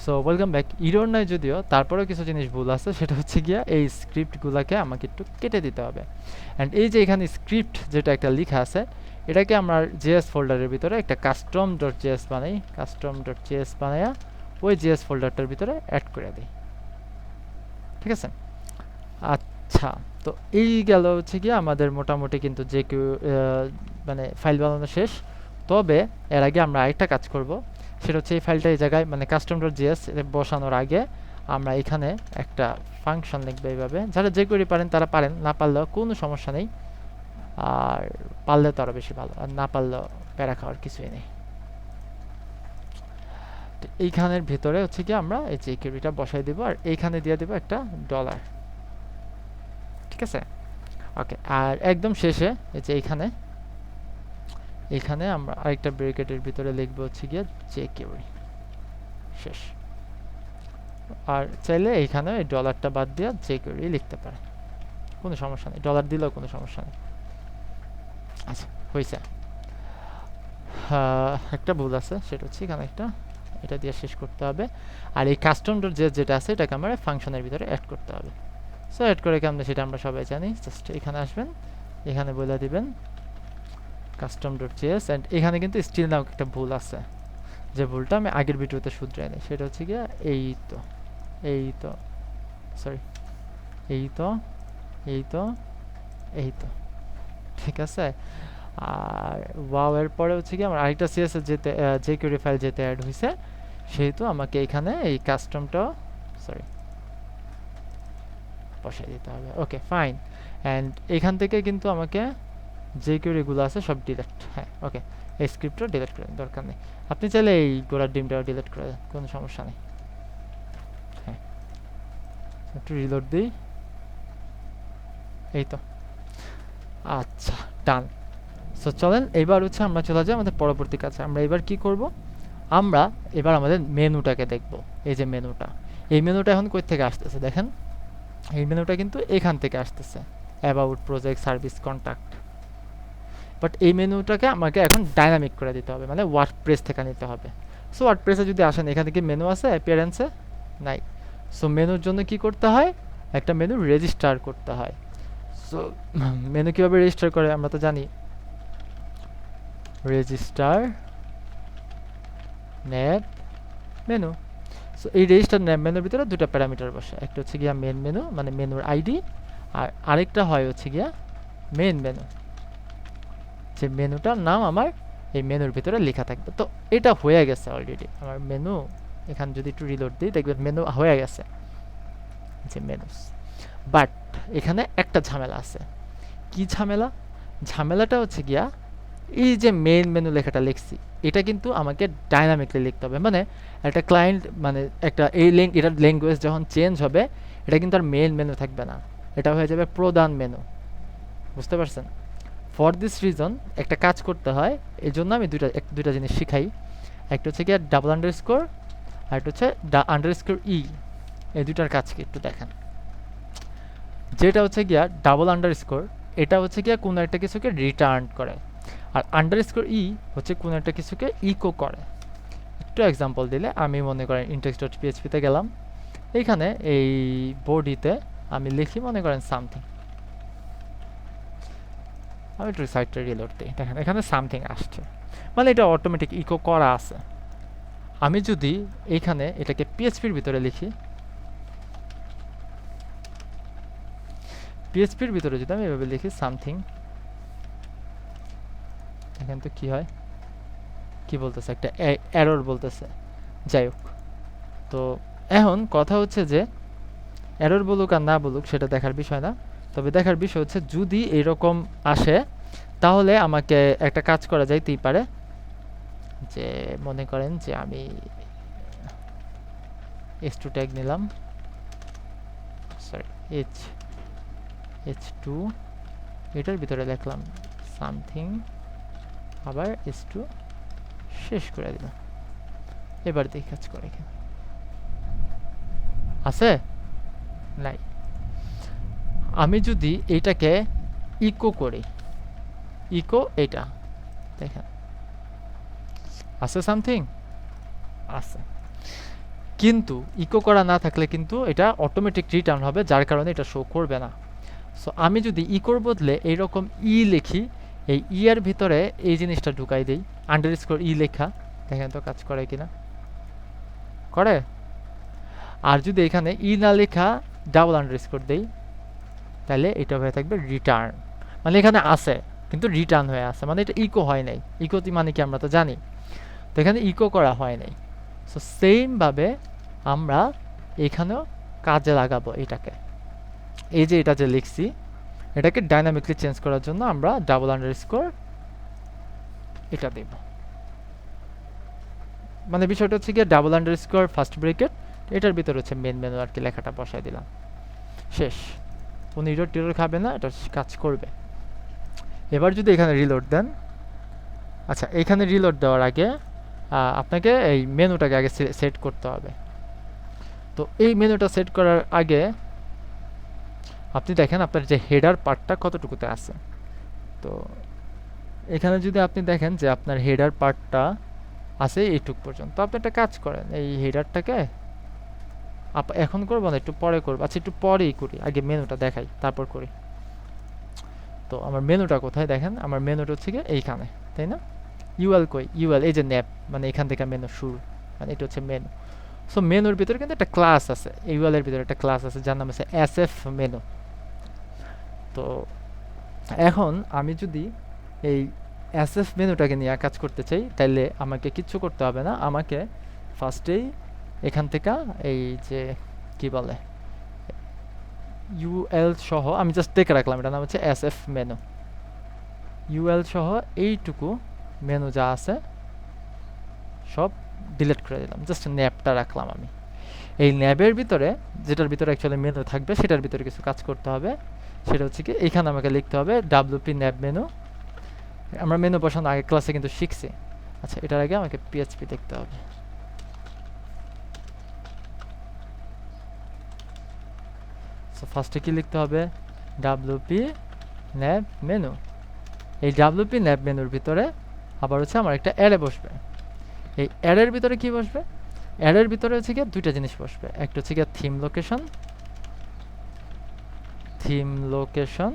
So welcome back. Error নাই যদিও, তারপরেও কিছু জিনিস ভুল আছে, সেটা হচ্ছে গিয়া এই স্ক্রিপ্টগুলোকে আমাকে একটু কেটে দিতে হবে। অ্যান্ড এই যে এখানে স্ক্রিপ্ট যেটা একটা লেখা আছে, এটাকে আমরা জেএস ফোল্ডারের ভিতরে একটা কাস্টম ডট জেএস বানাই, কাস্টম ডট জেএস বানাইয়া ওই জেএস ফোল্ডারটার ভিতরে অ্যাড করে দিই। ঠিক আছে? আচ্ছা, তো এই গেল হচ্ছে গিয়ে আমাদের মোটামুটি কিন্তু যে কেউ মানে ফাইল বানানো শেষ। তবে এর আগে আমরা আরেকটা কাজ করব, সেটা হচ্ছে এই ফাইলটা এই জায়গায় মানে কাস্টম ডট জিএস বসানোর আগে আমরা এখানে একটা ফাংশন লিখবো এইভাবে। যারা যে করে পারেন তারা পারেন, না পারলেও কোনো সমস্যা নেই। আর পারলে তো আরও বেশি ভালো, আর না পারলেও প্যারা খাওয়ার কিছুই নেই। তো এইখানের ভিতরে হচ্ছে কি আমরা এই যে কিউরিটা বসাই দেবো, আর এইখানে দিয়ে দেবো একটা ডলার। ঠিক আছে? ওকে, আর একদম শেষে এই যে এইখানে আমরা আরেকটা ব্র্যাকেটের ভিতরে লিখবো হচ্ছে গিয়ে যে কিউরি। শেষ। আর চাইলে এইখানে এই ডলারটা বাদ দিয়ে যে কিউরি লিখতে পারে, কোনো সমস্যা নেই, ডলার দিলেও কোনো সমস্যা নেই। আচ্ছা, হয়েছে। একটা ভুল আছে, সেটা হচ্ছে এখানে একটা, এটা দিয়ে শেষ করতে হবে। আর এই কাস্টম ডট জেএস যেটা আছে এটাকে আমরা ফাংশনের ভিতরে অ্যাড করতে হবে। সো অ্যাড করে কেমন সেটা আমরা সবাই জানি। জাস্ট এখানে আসবেন, এখানে বলে দিবেন কাস্টম ডট জেএস। অ্যান্ড এখানে কিন্তু স্টিল নাও একটা ভুল আছে, যে ভুলটা আমি আগের ভিডিওতে শুধরাই নিই। সেটা হচ্ছে গিয়ে এই তো সরি এই তো এই তো ঠিক আছে। আর ওয়াও এর পরে হচ্ছে কি আমার আরেকটা সিএসএস যেতে যে কিউরি ফাইল যেতে অ্যাড হয়েছে, সেহেতু আমাকে এখানে এই কাস্টমটা বসাই দিতে হবে। ওকে, ফাইন। অ্যান্ড এখান থেকে কিন্তু আমাকে যে কিউরিগুলো আছে সব ডিলিট, হ্যাঁ ওকে, এই স্ক্রিপ্টটা ডিলিট করে দরকার নেই। আপনি চাইলে এই গোড়ার ডিমটাও ডিলিট করে দেন, কোনো সমস্যা নেই। হ্যাঁ, একটু রিলোড দিই, এই তো। আচ্ছা, ডান। সো চলেন এইবার হচ্ছে আমরা চলে যাই আমাদের পরবর্তী কাজে। আমরা এবার কি করব, আমরা এবার আমাদের মেনুটাকে দেখব। এই যে মেনুটা, এই মেনুটা এখন কই থেকে আসতেছে দেখেন, এই মেনুটা কিন্তু এখান থেকে আসতেছে, about, project, service, contact. But এই মেনুটাকে আমাকে এখন ডাইনামিক করে দিতে হবে, মানে ওয়ার্ডপ্রেস থেকে নিতে হবে। সো ওয়ার্ডপ্রেসে যদি আসেন, এখানে কি মেনু আছে? অ্যাপিয়ারেন্সে নাই। সো মেনুর জন্য কি করতে হয়, একটা মেনু রেজিস্টার করতে হয়। সো মেনু কীভাবে রেজিস্টার করে আমরা তো জানি, রেজিস্টার ন্যাব মেনু। সো এই রেজিস্টার ন্যাব মেনুর ভিতরে দুটো প্যারামিটার বসে, একটা হচ্ছে গিয়া মেন মেনু মানে মেনুর আইডি, আর আরেকটা হয় হচ্ছে গিয়া মেন মেনু, যে মেনুটার নাম আমার এই মেনুর ভিতরে লেখা থাকবে। তো এটা হয়ে গেছে অলরেডি আমার মেনু। এখানে যদি একটু রিলোড দিই দেখবেন মেনু হয়ে গেছে, যে মেনুস। বাট এখানে একটা ঝামেলা আছে। কি ঝামেলা? ঝামেলাটা হচ্ছে গিয়া এই যে মেইন মেনু লেখাটা লিখছি, এটা কিন্তু আমাকে ডাইনামিকলি লিখতে হবে। মানে একটা ক্লায়েন্ট মানে একটা এটার ল্যাঙ্গুয়েজ যখন চেঞ্জ হবে, এটা কিন্তু আর মেইন মেনু থাকবে না, এটা হয়ে যাবে প্রধান মেনু। বুঝতে পারছেন? ফর দিস রিজন একটা কাজ করতে হয়, এই জন্য আমি দুইটা জিনিস শিখাই। একটা হচ্ছে গিয়ে ডাবল আন্ডারস্কোর, আর একটা হচ্ছে আন্ডারস্কোর ই। এই দুইটার কাজ কি একটু দেখেন। যেটা হচ্ছে গিয়া ডাবল আন্ডারস্কোর, এটা হচ্ছে গিয়া কোনো একটা কিছুকে রিটার্ন করে, আর আন্ডারস্কোর ই হচ্ছে কোনো একটা কিছুকে ইকো করে। একটু এক্সাম্পল দিলে, আমি মনে করেন index.php-তে গেলাম, এইখানে এই বডিতে আমি লিখি মনে করেন সামথিং। আমি একটু সাইটটা রিলোড দিই, দেখেন এখানে সামথিং আসছে, মানে এটা অটোমেটিক ইকো করা আছে। আমি যদি এইখানে এটাকে পিএইচপির ভিতরে লিখি, পিএইচপির ভিতরে যদি আমি এভাবে লিখি সামথিং, দেখেন তো কি হয়, কি বলতেছে, একটা এরর বলতেছে। যাই হোক, তো এখন কথা হচ্ছে যে এরর বলুক আর না বলুক সেটা দেখার বিষয় না, তবে দেখার বিষয় হচ্ছে যদি এরকম আসে তাহলে আমাকে একটা কাজ করা যাইতেই পারে, যে মনে করেন যে আমি h2 ট্যাগ নিলাম, সরি h2, এটার ভিতরে লিখলাম সামথিং, আবার h2 শেষ করে দিলাম। এবার দেখি কাজ করে কিনা। আছে? নাই। আমি যদি এইটাকে ইকো করি, ইকো এটা দেখেন আছে সামথিং আছে। কিন্তু ইকো করা না থাকলে কিন্তু এটা অটোমেটিক রিটার্ন হবে, যার কারণে এটা শো করবে না। সো আমি যদি ইকোর বদলে এইরকম লিখি, এই এর ভিতরে এই জিনিসটা ঢুকাই দিই, আন্ডারস্কোর লেখা, দেখেন তো কাজ করে কিনা, করে। আর যদি এখানে না লেখা ডাবল আন্ডারস্কোর দেই, তাহলে এটা হয়ে থাকবে রিটার্ন, মানে এখানে আছে কিন্তু রিটার্ন হয়ে আছে, মানে এটা ইকো হয় নাই। ইকো মানে কি আমরা তো জানি, তো এখানে ইকো করা হয় নাই। সো সেমভাবে আমরা এখানেও কাজে লাগাবো এটাকে। এই যে এটা যে লিখছি, এটাকে ডাইনামিকলি চেঞ্জ করার জন্য আমরা ডাবল আন্ডারস্কোর এটা দেব। মানে বিষয়টা হচ্ছে গিয়ে ডাবল আন্ডারস্কোর ফার্স্ট ব্রেকেট, এটার ভিতরে হচ্ছে মেন মেনু আর কি লেখাটা বসাই দিলাম, শেষ। কোনো ইরর টিরর খাবে না, এটা কাজ করবে। এবার যদি এখানে রিলোড দেন, আচ্ছা এখানে রিলোড দেওয়ার আগে আপনাকে এই মেনুটাকে আগে সেট করতে হবে। তো এই মেনুটা সেট করার আগে আপনি দেখেন আপনার যে হেডার পার্টটা কতটুকুতে আছে। তো এখানে যদি আপনি দেখেন যে আপনার হেডার পার্টটা আছে এইটুক পর্যন্ত, আপনি একটা কাজ করেন, এই হেডারটাকে এখন করবো না, একটু পরে করবো। আচ্ছা একটু পরেই করি, আগে মেনুটা দেখাই তারপর করি। তো আমার মেনুটা কোথায় দেখেন, আমার মেনুটা হচ্ছে গিয়ে এইখানে, তাই না? ইউএল কই, ইউএল এই যে ন্যাপ, মানে এখান থেকে মেনু শুরু, মানে এটা হচ্ছে মেনু। সো মেনুর ভিতরে কিন্তু একটা ক্লাস আছে, ইউএল এর ভিতরে একটা ক্লাস আছে যার নাম হচ্ছে এসএফ মেনু। তো এখন আমি যদি এই এসএফ মেনুটাকে নিয়ে কাজ করতে চাই, তাহলে আমাকে কিচ্ছু করতে হবে না। আমাকে ফার্স্টেই এখান থেকে এই যে কি বলে ইউএল সহ আমি জাস্ট দেখে রাখলাম, এটা নাম হচ্ছে এসএফ মেনু। ইউএল সহ এইটুকু মেনু যা আছে সব ডিলিট করে দিলাম, জাস্ট ন্যাবটা রাখলাম আমি। এই ন্যাবের ভিতরে, যেটার ভিতরে অ্যাকচুয়ালি মেনু থাকবে, সেটার ভিতরে কিছু কাজ করতে হবে। সেটা হচ্ছে কি, এখানে আমাকে লিখতে হবে ডাব্লিউপি ন্যাব মেনু। আমরা মেনু বসানো আগে ক্লাসে কিন্তু শিখছি। আচ্ছা এটার আগে আমাকে পিএইচপি দেখতে হবে। সো ফার্স্টে কি লিখতে হবে, ডাব্লিউপি ন্যাব মেনু। এই ডাব্লিউপি ন্যাব মেনুর ভিতরে আবার হচ্ছে আমার একটা অ্যারে বসবে। এই অ্যারের ভিতরে কি বসবে, অ্যারের ভিতরে হচ্ছে গিয়ে দুইটা জিনিস বসবে, একটা হচ্ছে গিয়ে থিম লোকেশন,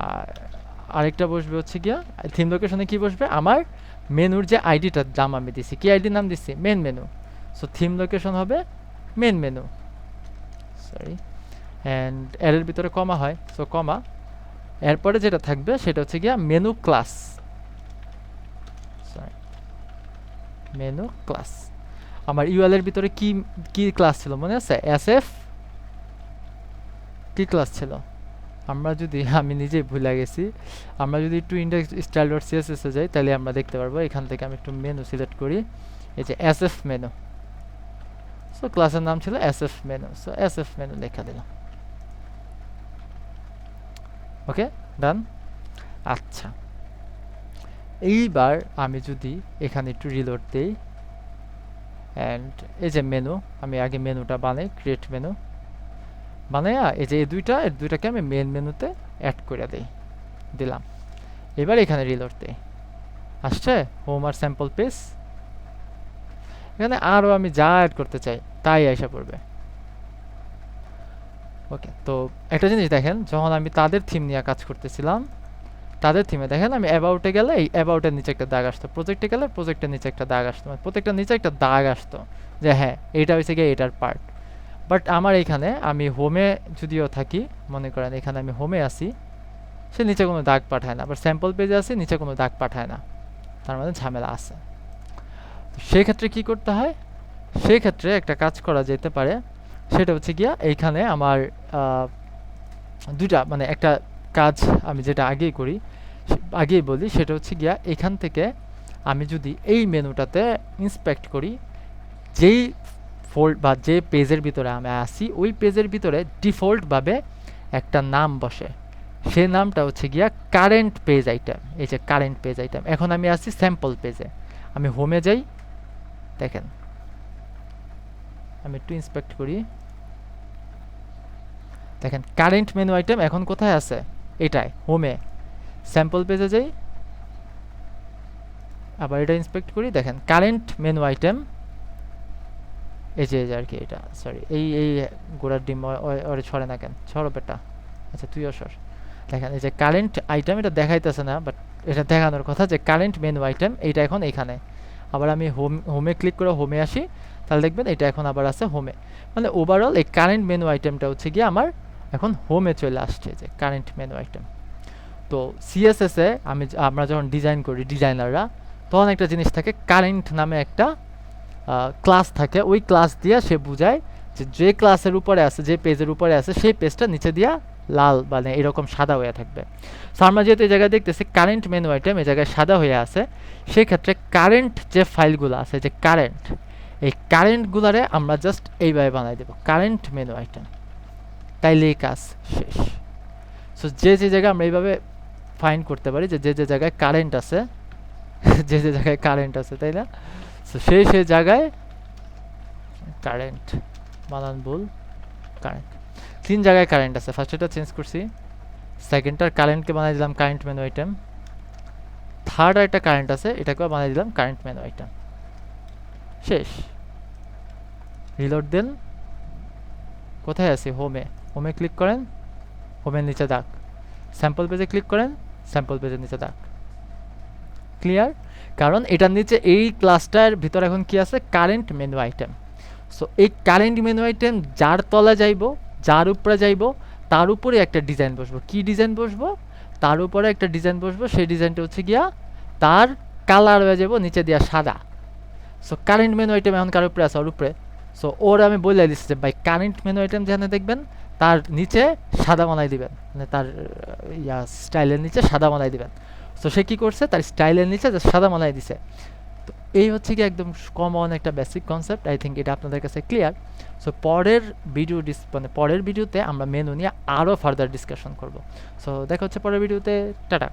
আর আরেকটা বসবে হচ্ছে গিয়া থিম লোকেশনে কি বসবে, আমার মেনুর যে আইডিটার নাম আমি দিছি, কি আইডির নাম দিছি, main menu. So theme location হবে মেন মেনু, সরি, অ্যান্ড এর ভিতরে কমা হয়, সো কমা। এরপরে যেটা থাকবে সেটা হচ্ছে গিয়া menu class, sorry menu class. আমার ইউএল এর ভিতরে কি কি ক্লাস ছিল মনে আছে, এসএফ কি ক্লাস ছিল, আমরা যদি আমি নিজেই ভুলে গেছি, আমরা যদি একটু ইন্ডেক্স স্টাইল ডট সিএসএস এ যাই তাহলে আমরা দেখতে পারবো। এখান থেকে আমি একটু মেনু সিলেক্ট করি, এই যে এসএফ মেনু। সো ক্লাসের নাম ছিল SF menu, so SF menu লেখা দিলাম। ওকে ডান। আচ্ছা এইবার আমি যদি এখানে একটু রিলোড দেই, অ্যান্ড এই যে মেনু, আমি আগে মেনুটা বানাই, ক্রিয়েট মেনু বানাইয়া এই যে এই দুইটাকে আমি মেন মেনুতে অ্যাড করে দিলাম। এবার এখানে রিলোড দেই, আসছে হোম আর স্যাম্পল পেজ। এখানে আরও আমি যা অ্যাড করতে চাই তাই এসে পড়বে। ওকে, তো একটা জিনিস দেখেন, যখন আমি তাদের থিম নিয়ে কাজ করতেছিলাম, তাদের থিমে দেখেন আমি অ্যাবাউটে গেলে এই অ্যাবাউটের নিচে একটা দাগ আসতো, প্রজেক্টে গেলে প্রজেক্টের নিচে একটা দাগ আসতো, মানে প্রত্যেকটা নিচে একটা দাগ আসতো যে হ্যাঁ এইটা হচ্ছে গিয়ে এটার পার্ট। বাট আমার এইখানে আমি হোমে যদিও থাকি, মনে করেন এখানে আমি হোমে আসি, সে নিচে কোনো দাগ পাঠায় না, আবার স্যাম্পল পেজে আসি নিচে কোনো দাগ পাঠায় না, তার মানে ঝামেলা আছে। তো সেক্ষেত্রে কি করতে হয়, সেক্ষেত্রে একটা কাজ করা যেতে পারে, সেটা হচ্ছে গিয়া এইখানে আমার দুইটা, মানে একটা কাজ আমি যেটা আগেই করি, আগেই বলি, সেটা হচ্ছে গিয়া এখান থেকে আমি যদি এই মেনুটাতে ইন্সপেক্ট করি, যেই ফোল্ড বা যে পেজের ভিতরে আমি আসি ওই পেজের ভিতরে ডিফল্টভাবে একটা নাম বসে, সেই নামটা হচ্ছে গিয়া কারেন্ট পেজ আইটেম। এই যে কারেন্ট পেজ আইটেম, এখন আমি আসি স্যাম্পল পেজে, আমি হোমে যাই, দেখেন আমি একটু ইন্সপেক্ট করি, দেখেন কারেন্ট মেনু আইটেম এখন কোথায় আছে, এটাই হোমে। স্যাম্পল পেজে যাই, আবার এটা ইন্সপেক্ট করি, দেখেন কারেন্ট মেনু আইটেম এই যে আর কি এটা সরি এই গোড়ার ডিম ওরে ছড়ে না কেন ছড়ো বেটা আচ্ছা তুইও সর দেখেন এই যে কারেন্ট আইটেম এটা দেখাইতেছে না বাট এটা দেখানোর কথা যে কারেন্ট মেনু আইটেম এইটা এখন এইখানে আবার আমি হোমে ক্লিক করে হোমে আসি তাহলে দেখবেন এটা এখন আবার আছে হোমে মানে ওভারঅল এই কারেন্ট মেনু আইটেমটা হচ্ছে গিয়ে আমার এখন হোমে চলে আসছে যে কারেন্ট মেনু আইটেম তো সিএসএস এ আমরা যখন ডিজাইন করি ডিজাইনাররা তখন একটা জিনিস থাকে কারেন্ট নামে একটা ক্লাস থাকে ওই ক্লাস দিয়ে সে বুঝায় যে ক্লাসের উপরে আছে যে পেজের উপরে আছে সেই পেজটা নিচে দিয়া লাল মানে এরকম সাদা হয়ে থাকবে সো আমরা যেহেতু এই জায়গায় দেখতেছি কারেন্ট মেনু আইটেম এই জায়গায় সাদা হয়ে আছে সেই ক্ষেত্রে কারেন্ট যে ফাইলগুলো আছে যে কারেন্ট এই কারেন্টগুলারে আমরা জাস্ট এইভাবে বানাই দেব কারেন্ট মেনু আইটেম তাইলেই কাজ শেষ সো যে জায়গায় আমরা এইভাবে ফাইন্ড করতে পারি যে জায়গায় কারেন্ট আছে যে জায়গায় কারেন্ট আছে তাই না সো সেই জায়গায় কারেন্ট বানান ভুল কারেন্ট 3 জায়গায় কারেন্ট আছে ফার্স্ট এটা চেঞ্জ করছি সেকেন্ডটার কারেন্টকে বানাই দিলাম কারেন্ট মেনু আইটেম থার্ড একটা কারেন্ট আছে এটাকে বানাই দিলাম কারেন্ট মেনু আইটেম শেষ রিলোড দেন কোথায় আছে হোমে ক্লিক করেন হোমের নিচে দাগ স্যাম্পল পেজে ক্লিক করেন স্যাম্পল পেজের নিচে দাগ ক্লিয়ার কারণ এটার নিচে এই ক্লাসটার ভিতর এখন কি আছে কারেন্ট মেনু আইটেম সো এই কারেন্ট মেনু আইটেম যার তলা যাইব যার উপরে যাইব তার উপরে একটা ডিজাইন বসবো কি ডিজাইন বসবো তার উপরে একটা ডিজাইন বসবো সেই ডিজাইনটা হচ্ছে গিয়া তার কালার হয়ে যাব নিচে দিয়া সাদা সো কারেন্ট মেনু আইটেম এখন কার উপরে আছে ওর উপরে সো ওর আমি বলে দিচ্ছি যে ভাই কারেন্ট মেনু আইটেম যেখানে দেখবেন তার নিচে সাদা বানাই দিবেন মানে তার স্টাইলের নিচে সাদা বানাই দিবেন সো সে কী করছে তার স্টাইলের নিচে সাদা বানাই দিছে তো এই হচ্ছে কি একদম কমন একটা বেসিক কনসেপ্ট আই থিঙ্ক এটা আপনাদের কাছে ক্লিয়ার সো পরের ভিডিওতে আমরা মেনু নিয়ে আরও ফার্দার ডিসকাশন করব সো দেখা হচ্ছে পরের ভিডিওতে টাটা